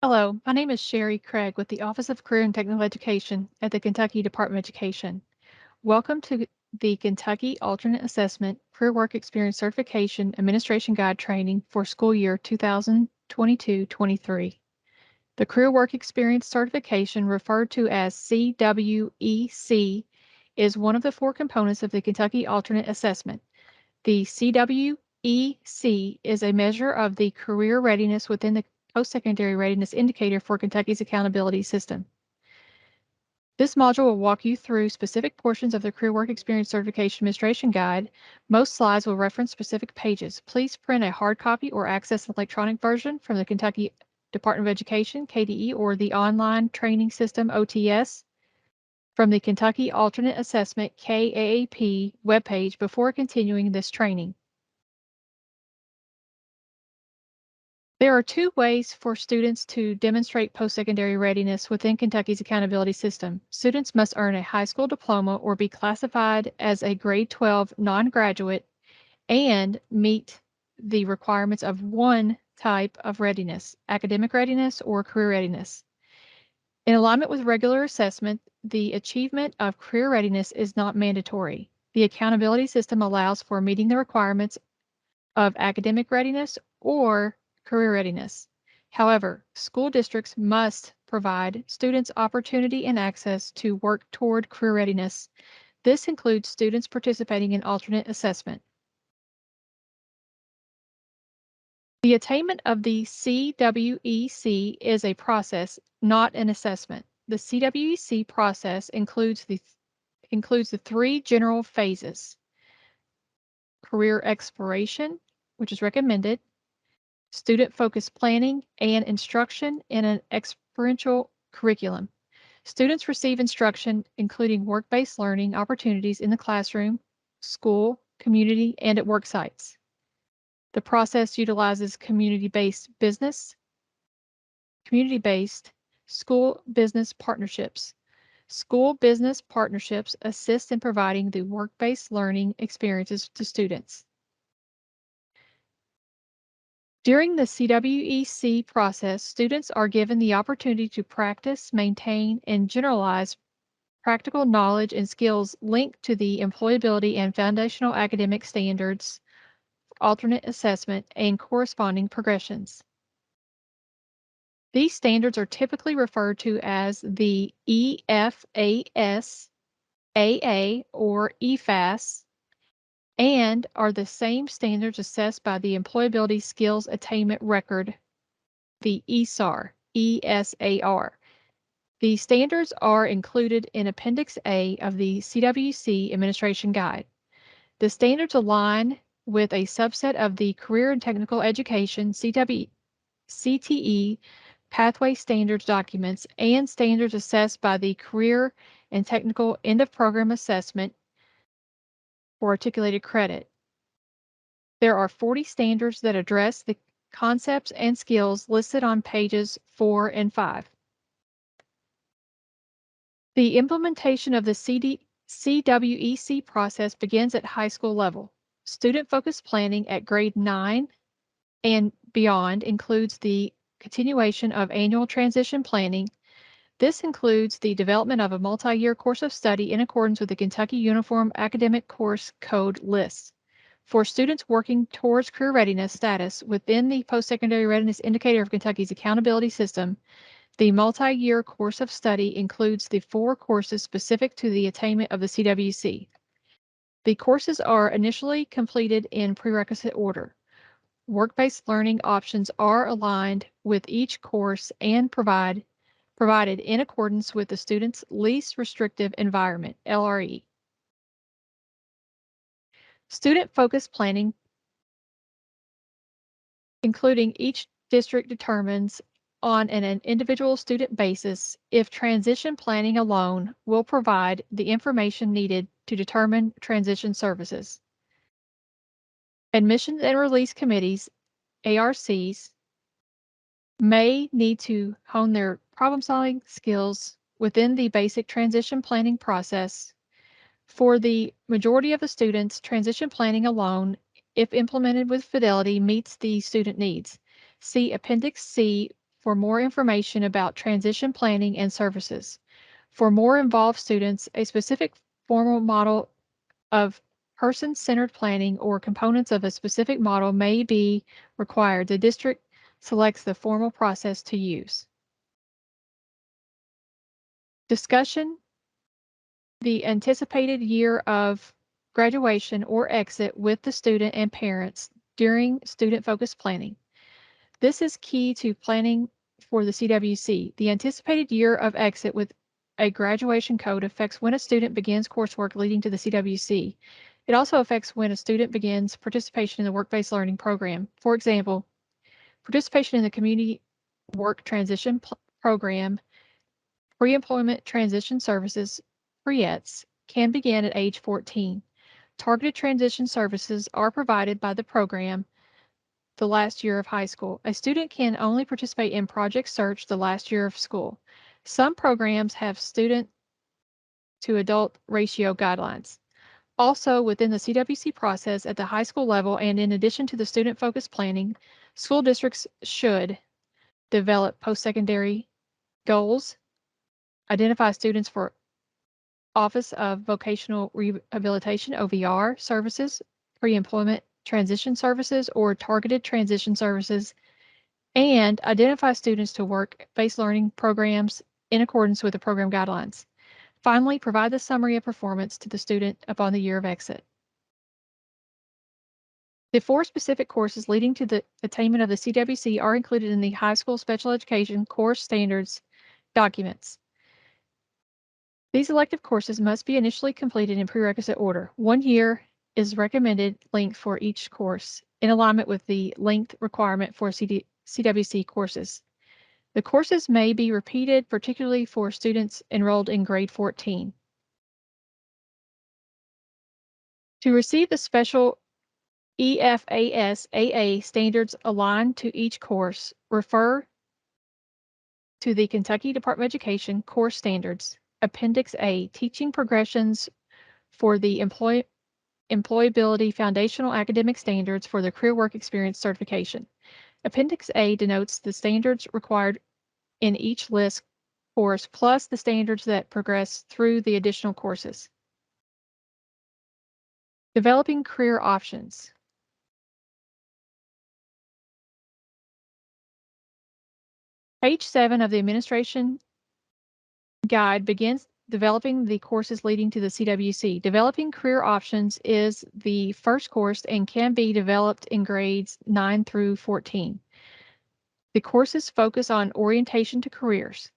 Hello, my name is Sherry Craig with the Office of Career and Technical Education at the Kentucky Department of Education. Welcome to the Kentucky Alternate Assessment Career Work Experience Certification Administration Guide Training for school year 2022-23. The Career Work Experience Certification, referred to as CWEC, is one of the four components of the Kentucky Alternate Assessment. The CWEC is a measure of the career readiness within the Postsecondary Readiness Indicator for Kentucky's accountability system. This module will walk you through specific portions of the Career Work Experience Certification Administration Guide. Most slides will reference specific pages. Please print a hard copy or access an electronic version from the Kentucky Department of Education, KDE, or the Online Training System, OTS, from the Kentucky Alternate Assessment, KAAP, webpage before continuing this training. There are two ways for students to demonstrate post-secondary readiness within Kentucky's accountability system. Students must earn a high school diploma or be classified as a grade 12 non-graduate and meet the requirements of one type of readiness, academic readiness or career readiness. In alignment with regular assessment, the achievement of career readiness is not mandatory. The accountability system allows for meeting the requirements of academic readiness or career readiness. However, school districts must provide students opportunity and access to work toward career readiness. This includes students participating in alternate assessment. The attainment of the CWEC is a process, not an assessment. The CWEC process includes the three general phases: career exploration, which is recommended, student-focused planning, and instruction in an experiential curriculum. Students receive instruction including work-based learning opportunities in the classroom, school, community, and at work sites. The process utilizes community-based school business partnerships. School business partnerships assist in providing the work-based learning experiences to students. During the CWEC process, students are given the opportunity to practice, maintain, and generalize practical knowledge and skills linked to the employability and foundational academic standards, alternate assessment, and corresponding progressions. These standards are typically referred to as the EFAS, AA, or EFAS, and are the same standards assessed by the Employability Skills Attainment Record, the ESAR, ESAR. The standards are included in Appendix A of the CWC Administration Guide. The standards align with a subset of the Career and Technical Education CTE Pathway Standards documents and standards assessed by the Career and Technical End of Program Assessment for articulated credit. There are 40 standards that address the concepts and skills listed on pages 4 and 5. The implementation of the CWEC process begins at high school level. Student-focused planning at grade 9 and beyond includes the continuation of annual transition planning. This includes the development of a multi-year course of study in accordance with the Kentucky Uniform Academic Course Code list. For students working towards career readiness status within the Post-Secondary Readiness Indicator of Kentucky's accountability system, the multi-year course of study includes the 4 courses specific to the attainment of the CWC. The courses are initially completed in prerequisite order. Work-based learning options are aligned with each course and provided in accordance with the student's least restrictive environment, LRE. Student-focused planning, including each district determines on an individual student basis if transition planning alone will provide the information needed to determine transition services. Admissions and release committees, ARCs, may need to hone their problem-solving skills within the basic transition planning process. For the majority of the students, transition planning alone, if implemented with fidelity, meets the student needs. See Appendix C for more information about transition planning and services. For more involved students, a specific formal model of person-centered planning or components of a specific model may be required. The district selects the formal process to use. Discussion: the anticipated year of graduation or exit with the student and parents during student-focused planning. This is key to planning for the CWC. The anticipated year of exit with a graduation code affects when a student begins coursework leading to the CWC. It also affects when a student begins participation in the work-based learning program. For example, participation in the community work transition program, pre-employment transition services, PREETS, can begin at age 14. Targeted transition services are provided by the program the last year of high school. A student can only participate in Project Search the last year of school. Some programs have student to adult ratio guidelines. Also, within the CWC process at the high school level and in addition to the student-focused planning, school districts should develop post-secondary goals, identify students for Office of Vocational Rehabilitation OVR services, pre-employment transition services, or targeted transition services, and identify students to work-based learning programs in accordance with the program guidelines. Finally, provide the summary of performance to the student upon the year of exit. The 4 specific courses leading to the attainment of the CWC are included in the High School Special Education Course Standards documents. These elective courses must be initially completed in prerequisite order. 1 year is recommended length for each course, in alignment with the length requirement for CWC courses. The courses may be repeated, particularly for students enrolled in grade 14. To receive the special EFAS AA standards aligned to each course, refer to the Kentucky Department of Education Course Standards, Appendix A, Teaching Progressions for the Employability Foundational Academic Standards for the Career Work Experience Certification. Appendix A denotes the standards required in each list course, plus the standards that progress through the additional courses. Developing career options. Page 7 of the administration guide begins developing the courses leading to the CWC. Developing career options is the first course and can be developed in grades 9 through 14. The courses focus on orientation to careers.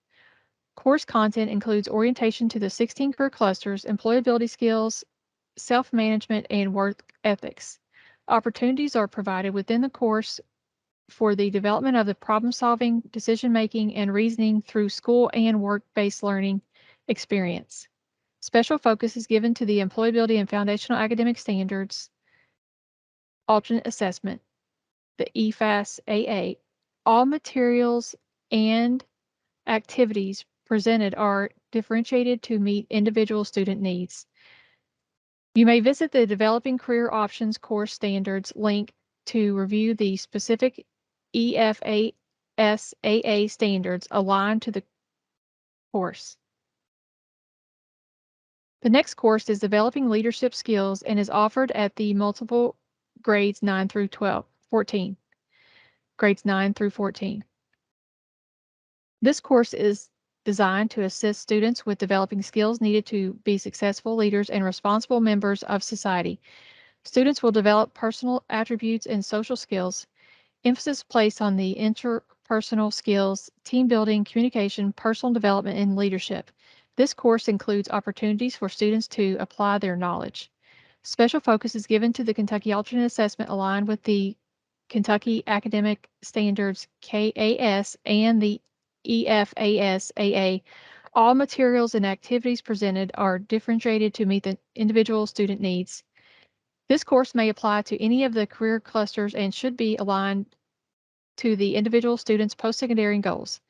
Course content includes orientation to the 16 career clusters, employability skills, self-management, and work ethics. Opportunities are provided within the course for the development of the problem-solving, decision-making, and reasoning through school and work-based learning experience. Special focus is given to the employability and foundational academic standards, alternate assessment, the EFAS AA. All materials and activities presented are differentiated to meet individual student needs. You may visit the Developing Career Options course standards link to review the specific EFAS AA standards aligned to the course. The next course is Developing Leadership Skills and is offered at the multiple grades 9 through 14. Grades 9 through 14. This course is designed to assist students with developing skills needed to be successful leaders and responsible members of society. Students will develop personal attributes and social skills. Emphasis placed on the interpersonal skills, team building, communication, personal development, and leadership. This course includes opportunities for students to apply their knowledge. Special focus is given to the Kentucky Alternate Assessment aligned with the Kentucky Academic Standards KAS and the EFAS AA. All materials and activities presented are differentiated to meet the individual student needs. This course may apply to any of the career clusters and should be aligned to the individual student's post-secondary goals.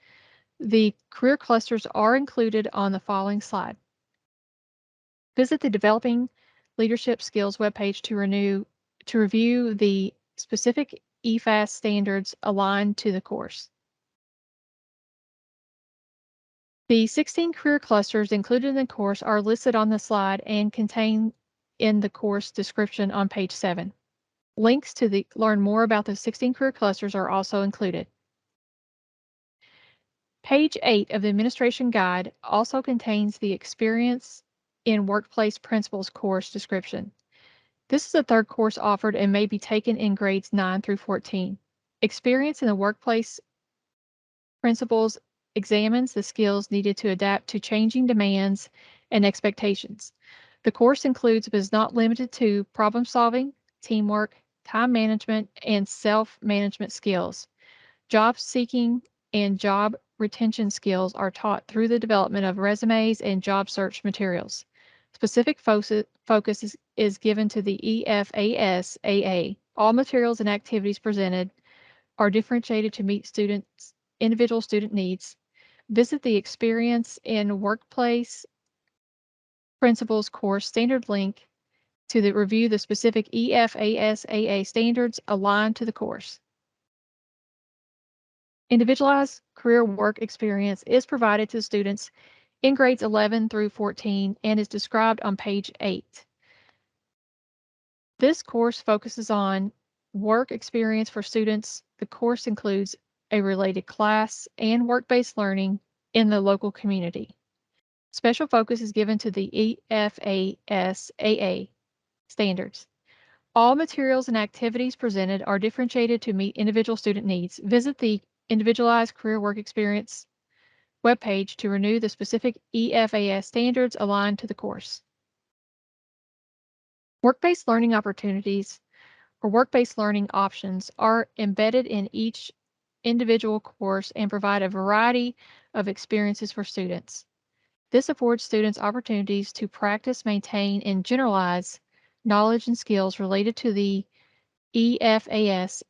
The career clusters are included on the following slide. Visit the Developing Leadership Skills webpage to review the specific EFAS standards aligned to the course. The 16 career clusters included in the course are listed on the slide and contained in the course description on page 7. Links to learn more about the 16 career clusters are also included. Page 8 of the administration guide also contains the Experience in Workplace Principles course description. This is the third course offered and may be taken in grades 9 through 14. Experience in the Workplace Principles examines the skills needed to adapt to changing demands and expectations. The course includes but is not limited to problem solving, teamwork, time management, and self-management skills. Job seeking and job retention skills are taught through the development of resumes and job search materials. Specific focus is given to the EFAS AA. All materials and activities presented are differentiated to meet individual student needs. Visit the Experience in Workplace Principles course standard link to review the specific EFAS AA standards aligned to the course. Individualized career work experience is provided to students in grades 11 through 14 and is described on page 8. This course focuses on work experience for students. The course includes a related class and work-based learning in the local community. Special focus is given to the EFAS AA standards. All materials and activities presented are differentiated to meet individual student needs. Visit the Individualized Career Work Experience webpage to renew the specific EFAS standards aligned to the course. Work-based learning opportunities or work-based learning options are embedded in each individual course and provide a variety of experiences for students. This affords students opportunities to practice, maintain, and generalize knowledge and skills related to the EFAS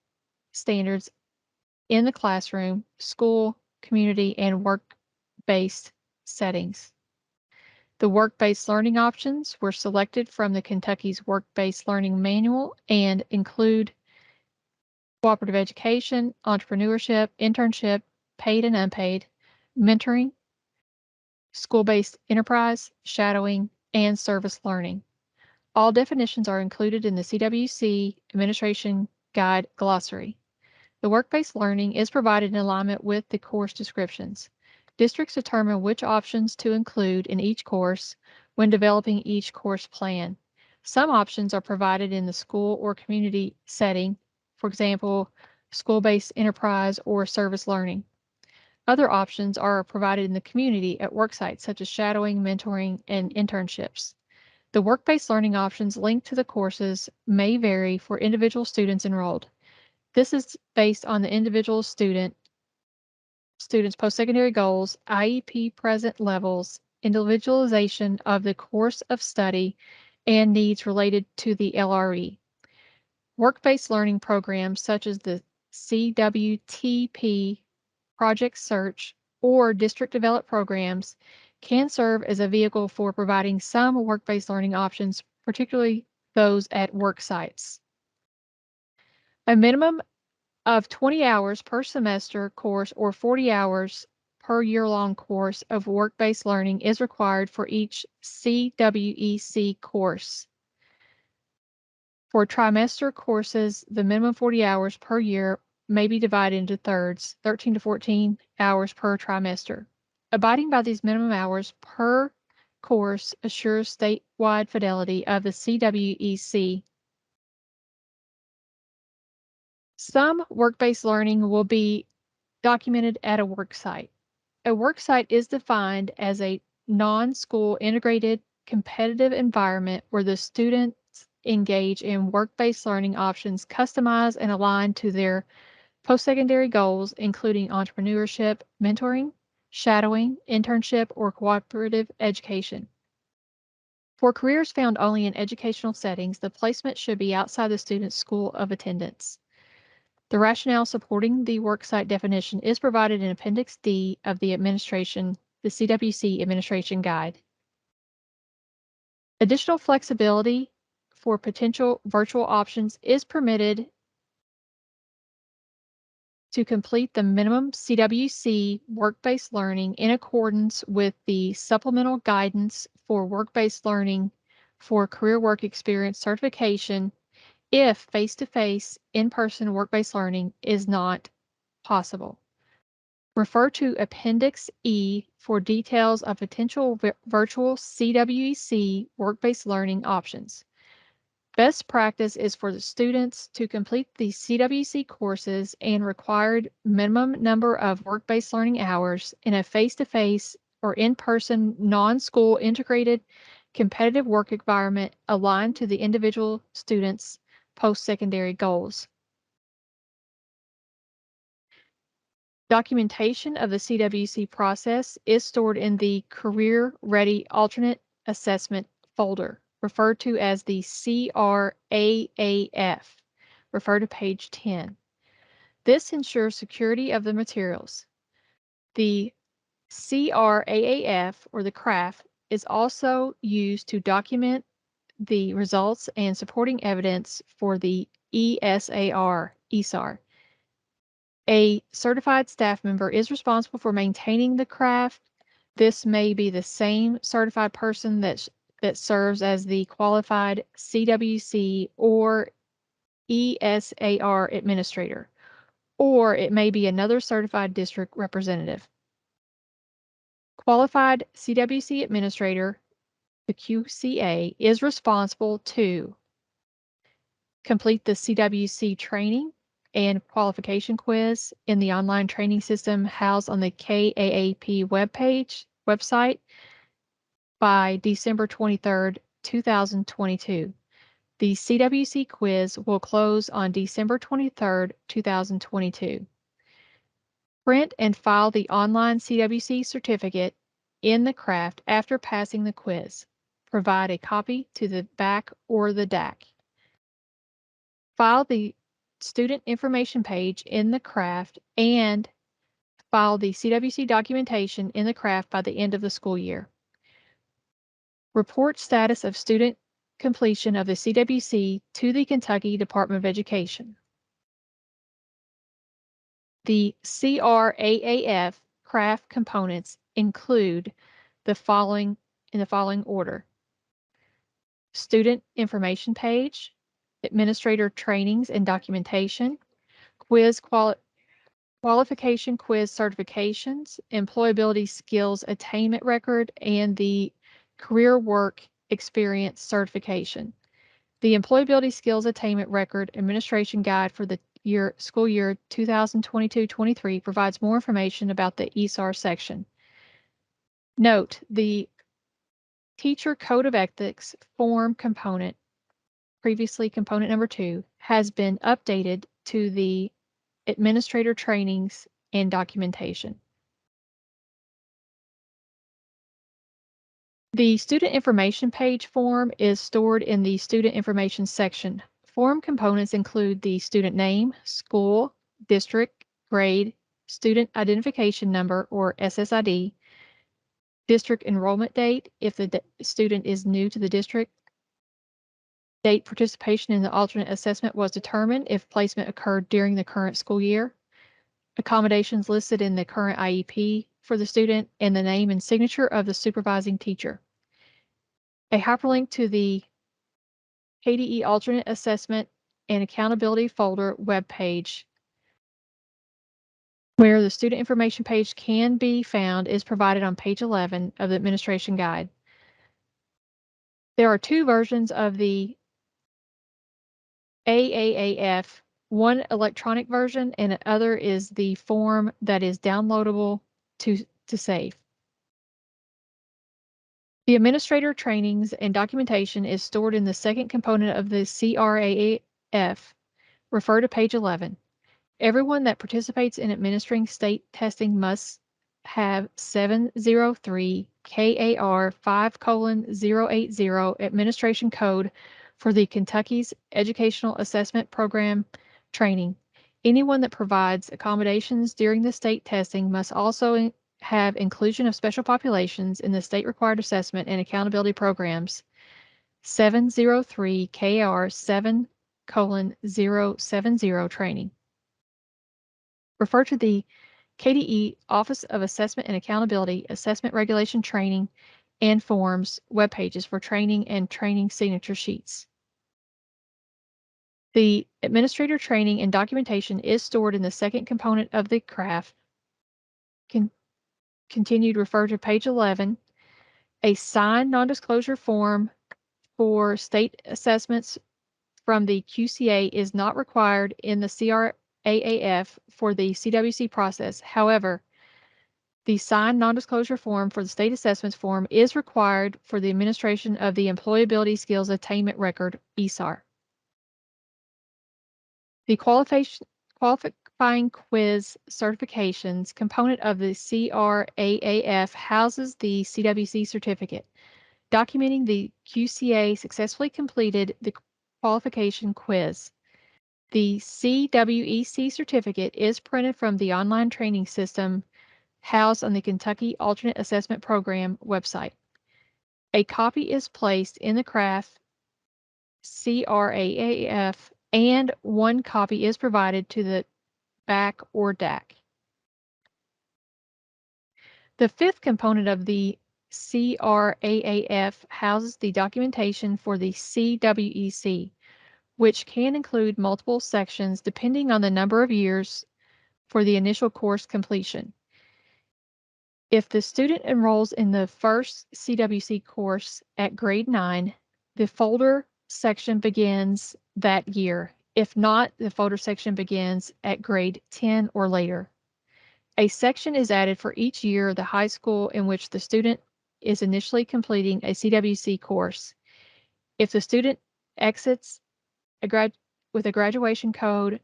standards in the classroom, school, community, and work-based settings. The work-based learning options were selected from the Kentucky's Work-Based Learning Manual and include cooperative education, entrepreneurship, internship, paid and unpaid, mentoring, school-based enterprise, shadowing, and service learning. All definitions are included in the CWEC Administration Guide Glossary. The work-based learning is provided in alignment with the course descriptions. Districts determine which options to include in each course when developing each course plan. Some options are provided in the school or community setting, for example, school-based enterprise or service learning. Other options are provided in the community at work sites such as shadowing, mentoring, and internships. The work-based learning options linked to the courses may vary for individual students enrolled. This is based on the individual student's post-secondary goals, IEP present levels, individualization of the course of study, and needs related to the LRE. Work-based learning programs such as the CWTP, Project Search, or district-developed programs can serve as a vehicle for providing some work-based learning options, particularly those at work sites. A minimum of 20 hours per semester course or 40 hours per year-long course of work-based learning is required for each CWEC course. For trimester courses, the minimum 40 hours per year may be divided into thirds, 13 to 14 hours per trimester. Abiding by these minimum hours per course assures statewide fidelity of the CWEC. Some work-based learning will be documented at a work site. A work site is defined as a non-school integrated competitive environment where the students engage in work-based learning options customized and aligned to their post-secondary goals, including entrepreneurship, mentoring, shadowing, internship, or cooperative education. For careers found only in educational settings, the placement should be outside the student's school of attendance. The rationale supporting the worksite definition is provided in Appendix D of the CWC Administration Guide. Additional flexibility for potential virtual options is permitted to complete the minimum CWC work-based learning in accordance with the supplemental guidance for work-based learning for career work experience certification if face-to-face in-person work-based learning is not possible. Refer to Appendix E for details of potential virtual CWEC work-based learning options. Best practice is for the students to complete the CWC courses and required minimum number of work-based learning hours in a face-to-face or in-person non-school integrated competitive work environment aligned to the individual students' post-secondary goals. Documentation of the CWC process is stored in the Career Ready Alternate Assessment folder, referred to as the CRAAF. Refer to page 10. This ensures security of the materials. The CRAAF, or the CRAAF, is also used to document the results and supporting evidence for the ESAR. A certified staff member is responsible for maintaining the craft. This may be the same certified person that serves as the qualified CWC or ESAR administrator, or it may be another certified district representative. Qualified CWC administrator, the QCA, is responsible to complete the CWC training and qualification quiz in the online training system housed on the CAAP website by December 23rd, 2022. The CWC quiz will close on December 23rd, 2022. Print and file the online CWC certificate in the craft after passing the quiz. Provide a copy to the BAC or the DAC. File the student information page in the craft and file the CWC documentation in the craft by the end of the school year. Report status of student completion of the CWC to the Kentucky Department of Education. The CRAAF CRAAF components include the following in the following order: student information page, administrator trainings and documentation, quiz qualification quiz certifications, employability skills attainment record, and the career work experience certification. The employability skills attainment record administration guide for the school year 2022-23 provides more information about the ESAR section. Note, the teacher code of ethics form component, previously component number 2, has been updated to the administrator trainings and documentation. The student information page form is stored in the student information section. Form components include the student name, school, district, grade, student identification number or SSID, district enrollment date if the student is new to the district, date participation in the alternate assessment was determined if placement occurred during the current school year, accommodations listed in the current IEP for the student, and the name and signature of the supervising teacher. A hyperlink to the KDE alternate assessment and accountability folder webpage where the student information page can be found is provided on page 11 of the administration guide. There are 2 versions of the AAAF, one electronic version and the other is the form that is downloadable to save. The administrator trainings and documentation is stored in the second component of the CRAAF. Refer to page 11. Everyone that participates in administering state testing must have 703 KAR 5:080 administration code for the Kentucky's Educational Assessment Program training. Anyone that provides accommodations during the state testing must also have inclusion of special populations in the state required assessment and accountability programs 703 KR 7:070 training. refer to the KDE Office of Assessment and Accountability, Assessment Regulation Training, and Forms web pages for training and training signature sheets. The administrator training and documentation is stored in the second component of the CRAAF. Continued, refer to page 11. A signed non-disclosure form for state assessments from the QCA is not required in the CRAAF for the CWC process. However, the signed non-disclosure form for the state assessments form is required for the administration of the Employability Skills Attainment Record, ESAR. The qualifying quiz certifications component of the CRAAF houses the CWC certificate, documenting the QCA successfully completed the qualification quiz. The CWEC certificate is printed from the online training system housed on the Kentucky Alternate Assessment Program website. A copy is placed in the CRAAF, and one copy is provided to the BAC or DAC. The fifth component of the CRAAF houses the documentation for the CWEC, which can include multiple sections depending on the number of years for the initial course completion. If the student enrolls in the first CWC course at grade 9, the folder section begins that year. If not, the folder section begins at grade 10 or later. A section is added for each year of the high school in which the student is initially completing a CWC course. If the student exits with a graduation code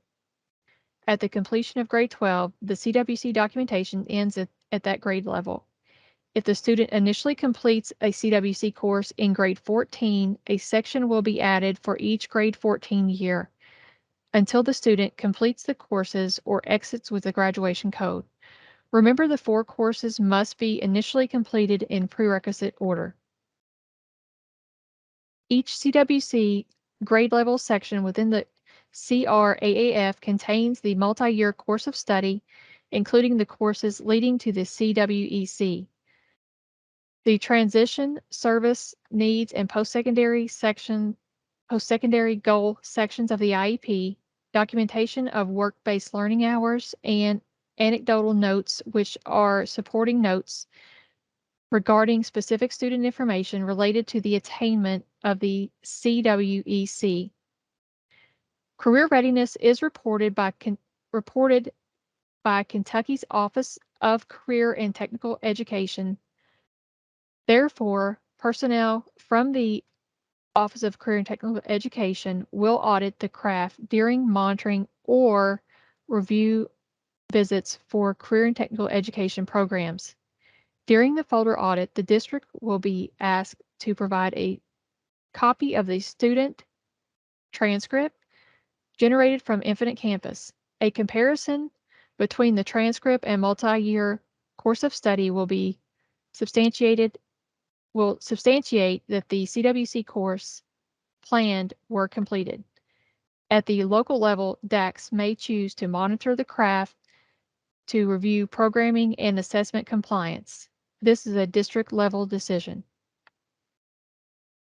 at the completion of grade 12, the CWC documentation ends at that grade level. If the student initially completes a CWC course in grade 14, a section will be added for each grade 14 year until the student completes the courses or exits with a graduation code. Remember, the 4 courses must be initially completed in prerequisite order. Each CWC grade level section within the CRAAF contains the multi-year course of study, including the courses leading to the CWEC. The transition, service, needs, and post-secondary goal sections of the IEP, documentation of work-based learning hours, and anecdotal notes, which are supporting notes regarding specific student information related to the attainment of the CWEC. Career readiness is reported by Kentucky's Office of Career and Technical Education. Therefore, personnel from the Office of Career and Technical Education will audit the CRAAF during monitoring or review visits for career and technical education programs. During the folder audit, the district will be asked to provide a copy of the student transcript generated from Infinite Campus. A comparison between the transcript and multi-year course of study will substantiate that the CWC course planned were completed. At the local level, DACs may choose to monitor the CRAAF to review programming and assessment compliance. This is a district-level decision.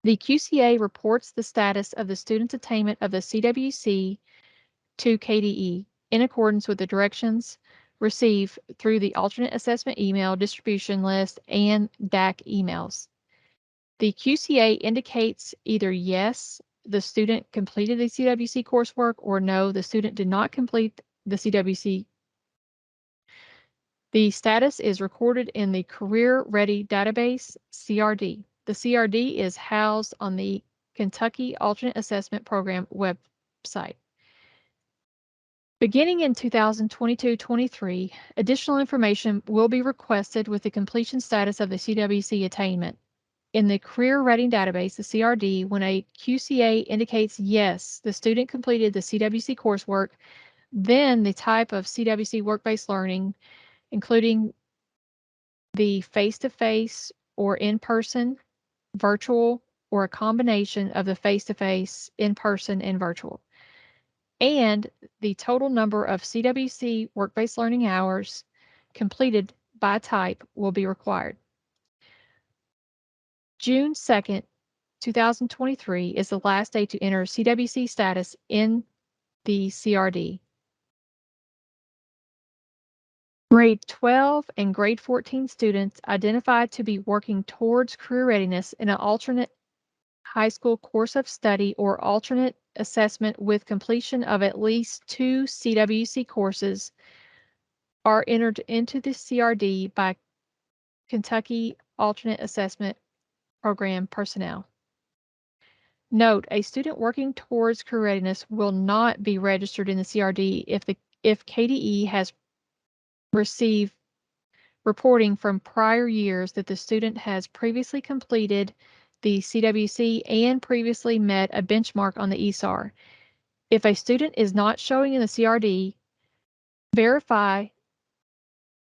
The QCA reports the status of the student's attainment of the CWC to KDE in accordance with the directions received through the alternate assessment email distribution list and DAC emails. The QCA indicates either yes, the student completed the CWC coursework, or no, the student did not complete the CWC. The status is recorded in the Career Ready Database, CRD. The CRD is housed on the Kentucky Alternate Assessment Program website. Beginning in 2022-23, additional information will be requested with the completion status of the CWC attainment. In the Career Ready Database, the CRD, when a QCA indicates yes, the student completed the CWC coursework, then the type of CWC work-based learning, including the face-to-face or in-person, virtual, or a combination of the face-to-face, in-person, and virtual. and the total number of CWC work-based learning hours completed by type will be required. June 2nd, 2023 is the last day to enter CWC status in the CRD. Grade 12 and grade 14 students identified to be working towards career readiness in an alternate high school course of study or alternate assessment with completion of at least 2 CWC courses are entered into the CRD by Kentucky Alternate Assessment Program personnel. Note, a student working towards career readiness will not be registered in the CRD if KDE has received reporting from prior years that the student has previously completed the CWC and previously met a benchmark on the ESAR. If a student is not showing in the CRD, verify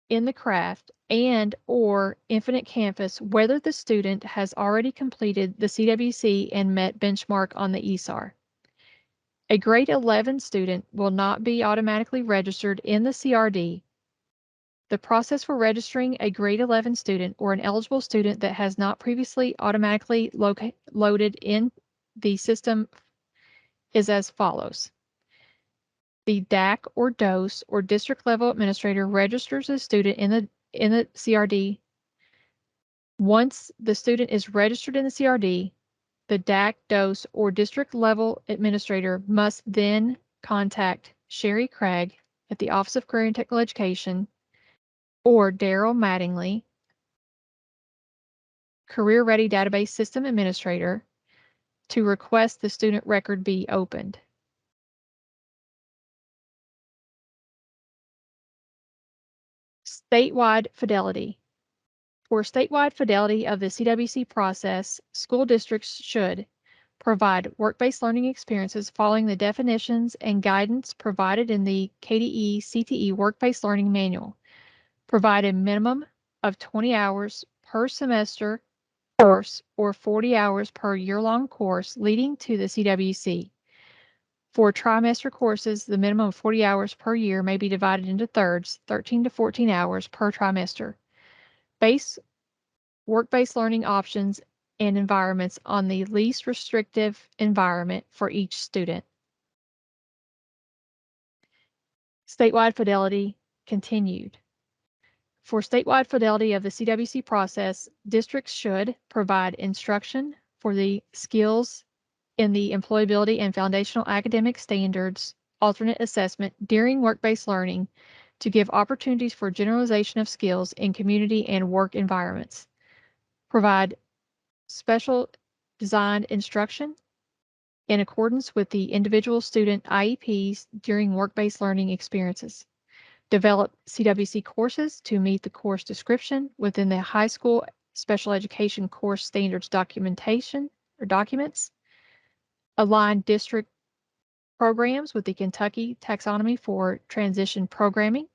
in the CRAAF and/or Infinite Campus whether the student has already completed the CWC and met benchmark on the ESAR. A grade 11 student will not be automatically registered in the CRD. The process for registering a grade 11 student or an eligible student that has not previously automatically loaded in the system is as follows. The DAC or DOS or district level administrator registers a student in the CRD. Once the student is registered in the CRD, the DAC, DOS, or district level administrator must then contact Sherry Craig at the Office of Career and Technical Education or Daryl Mattingly, Career Ready Database System Administrator, to request the student record be opened. Statewide fidelity. For statewide fidelity of the CWC process, school districts should provide work-based learning experiences following the definitions and guidance provided in the KDE CTE Work-Based Learning Manual. Provide a minimum of 20 hours per semester course or 40 hours per year-long course leading to the CWC. For trimester courses, the minimum of 40 hours per year may be divided into thirds, 13 to 14 hours per trimester. Base work-based learning options and environments on the least restrictive environment for each student. Statewide fidelity continued. For statewide fidelity of the CWC process, districts should provide instruction for the skills in the employability and foundational academic standards alternate assessment during work-based learning to give opportunities for generalization of skills in community and work environments. Provide special designed instruction in accordance with the individual student IEPs during work-based learning experiences. Develop CWC courses to meet the course description within the high school special education course standards documentation or documents. Align district programs with the Kentucky taxonomy for transition programming.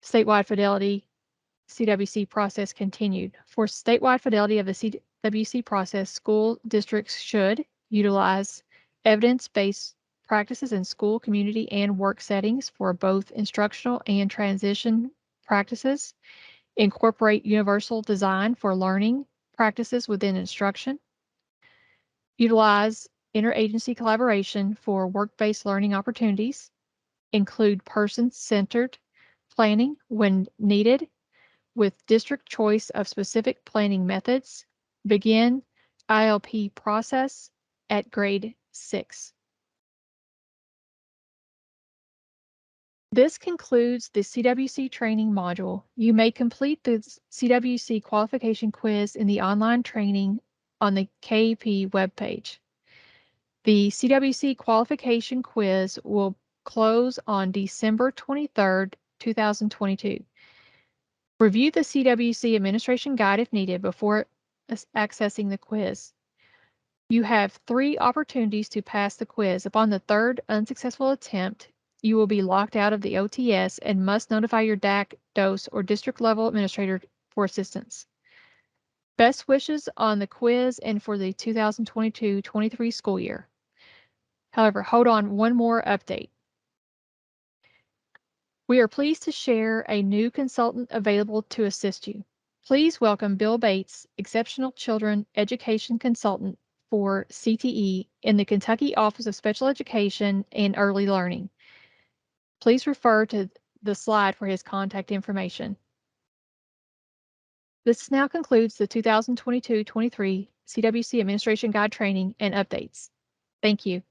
Statewide fidelity CWC process continued. For statewide fidelity of the CWC process, school districts should utilize evidence-based practices in school, community, and work settings for both instructional and transition practices, incorporate universal design for learning practices within instruction, utilize interagency collaboration for work-based learning opportunities, include person-centered planning when needed with district choice of specific planning methods, begin ILP process at grade 6. This concludes the CWC training module. You may complete the CWC qualification quiz in the online training on the KEP webpage. The CWC qualification quiz will close on December 23rd, 2022. Review the CWC administration guide if needed before accessing the quiz. You have 3 opportunities to pass the quiz. Upon the third unsuccessful attempt, you will be locked out of the OTS and must notify your DAC, DOS, or district level administrator for assistance. Best wishes on the quiz and for the 2022-23 school year. However, hold on, one more update. We are pleased to share a new consultant available to assist you. Please welcome Bill Bates, Exceptional Children Education Consultant for CTE in the Kentucky Office of Special Education and Early Learning. Please refer to the slide for his contact information. This now concludes the 2022-23 CWC Administration Guide training and updates. Thank you.